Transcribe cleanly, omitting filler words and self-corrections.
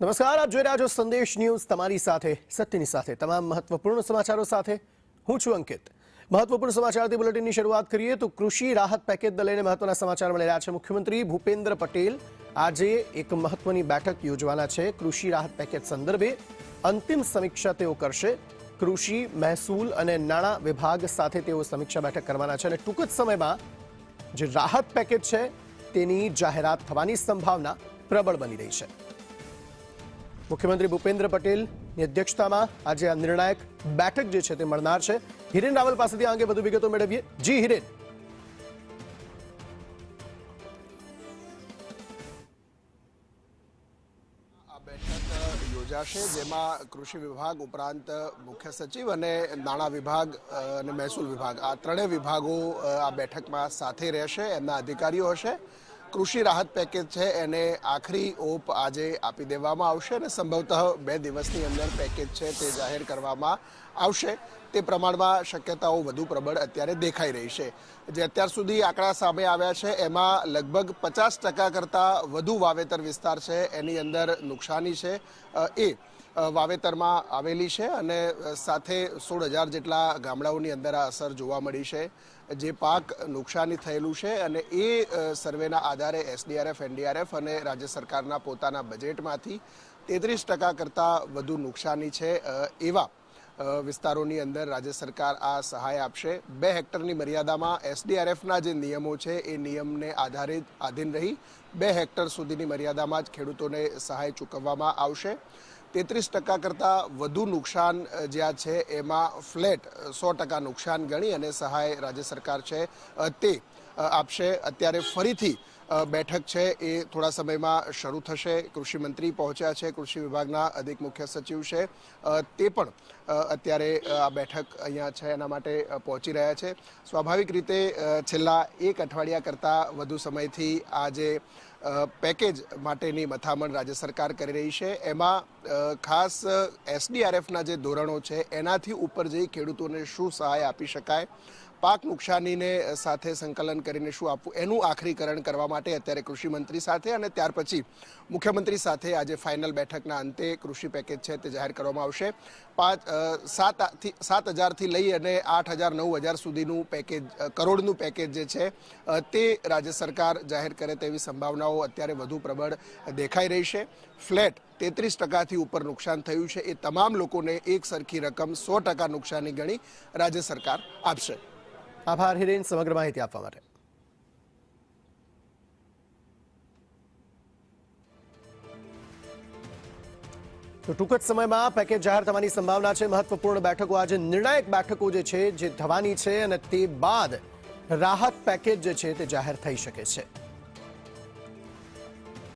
નમસ્કાર, આપ જોઈ રહ્યા છો સંદેશ ન્યૂઝ, તમારી સાથે સત્યની સાથે તમામ મહત્વપૂર્ણ સમાચારો સાથે હું છું અંકિત। મહત્વપૂર્ણ સમાચારથી બુલેટિનની શરૂઆત કરીએ તો કૃષિ રાહત પેકેજને લઈને મહત્વના સમાચાર મળી રહ્યા છે। મુખ્યમંત્રી ભૂપેન્દ્ર પટેલ આજે એક મહત્વની બેઠક યોજવાના છે। કૃષિ રાહત પેકેજ સંદર્ભે અંતિમ સમીક્ષા તેઓ કરશે। કૃષિ, મહેસૂલ અને નાણાં વિભાગ સાથે તેઓ સમીક્ષા બેઠક કરવાના છે અને ટૂંક જ સમયમાં જે રાહત પેકેજ છે તેની જાહેરાત થવાની સંભાવના પ્રબળ બની રહી છે। મુખ્યમંત્રી ભૂપેન્દ્ર પટેલની અધ્યક્ષતામાં આજે આ નિર્ણાયક બેઠક જે છે તે મળનાર છે। હિરેન રાવલ પાસેથી આ અંગે વધુ વિગતો મેળવીએ। જી હિરેન। આ બેઠક યોજાશે જેમાં કૃષિ વિભાગ ઉપરાંત મુખ્ય સચિવ અને નાણાં વિભાગ અને મહેસૂલ વિભાગ આ ત્રણેય વિભાગો આ બેઠકમાં સાથે રહેશે, એમના અધિકારીઓ હશે। કૃષિ રાહત પેકેજ છે એને આખરી ઓપ આજે આપી દેવામાં આવશે અને સંભવતઃ 2 દિવસની અંદર પેકેજ છે તે જાહેર કરવામાં આવશે। તે પ્રમાણમાં શક્યતાઓ વધુ પ્રબળ અત્યારે દેખાઈ રહી છે। જે અત્યાર સુધી આંકડા સામે આવ્યા છે એમાં લગભગ 50% કરતાં વધુ વાવેતર વિસ્તાર છે એની અંદર નુકસાની છે એ વાવેતરમાં આવેલી છે અને સાથે 16,000 જેટલા ગામડાઓની અંદર આ અસર જોવા મળી છે। જે પાક નુકસાની થયેલું છે અને એ સર્વેના આધારે એસડીઆરએફ, એનડીઆરએફ અને રાજ્ય સરકારના પોતાના બજેટમાંથી 33% કરતાં વધુ નુકસાની છે એવા વિસ્તારોની અંદર રાજ્ય સરકાર આ સહાય આપશે। 2 હેક્ટરની મર્યાદામાં એસડીઆરએફના જે નિયમો છે એ નિયમને આધીન રહી 2 હેક્ટર સુધીની મર્યાદામાં જ ખેડૂતોને સહાય ચૂકવવામાં આવશે। 33% કરતાં વધુ નુકસાન જ્યાં છે એમાં ફ્લેટ 100% નુકસાન ગણી અને સહાય રાજ્ય સરકાર છે તે આપશે। અત્યારે ફરીથી બેઠક છે એ થોડા સમયમાં શરૂ થશે। કૃષિમંત્રી પહોંચ્યા છે, કૃષિ વિભાગના અધિક મુખ્ય સચિવ છે તે પણ અત્યારે આ બેઠક અહીંયા છે એના માટે પહોંચી રહ્યા છે। સ્વાભાવિક રીતે છેલ્લા 1 અઠવાડિયા કરતાં વધુ સમયથી આ જે પેકેજ માટેની મથામણ રાજ્ય સરકાર કરી રહી છે એમાં ખાસ એસડીઆરએફના જે ધોરણો છે એનાથી ઉપર જઈ ખેડૂતોને શું સહાય આપી શકાય, પાક નુકસાનીને સાથે સંકલન કરીને શું આપવું એનું આખરીકરણ કરવા માટે અત્યારે કૃષિમંત્રી સાથે અને ત્યાર પછી મુખ્યમંત્રી સાથે આજે ફાઇનલ બેઠકના અંતે કૃષિ પેકેજ છે તે જાહેર કરવામાં આવશે। 7,000થી લઈ અને 8,000, 9,000 સુધીનું પેકેજ, કરોડનું પેકેજ જે છે તે રાજ્ય સરકાર જાહેર કરે તેવી સંભાવનાઓ અત્યારે વધુ પ્રબળ દેખાઈ રહી છે। ફ્લેટ 33%થી ઉપર નુકસાન થયું છે એ તમામ લોકોને એક સરખી રકમ 100% નુકસાની ગણી રાજ્ય સરકાર આપશે। આભાર હિરેન સમગ્ર માહિતી આપવા માટે। તો ટૂંક જ સમયમાં પેકેજ જાહેર થવાની સંભાવના છે। મહત્વપૂર્ણ બેઠકો આજે નિર્ણાયક બેઠકો જે છે જે થવાની છે અને તે બાદ રાહત પેકેજ જે છે તે જાહેર થઈ શકે છે।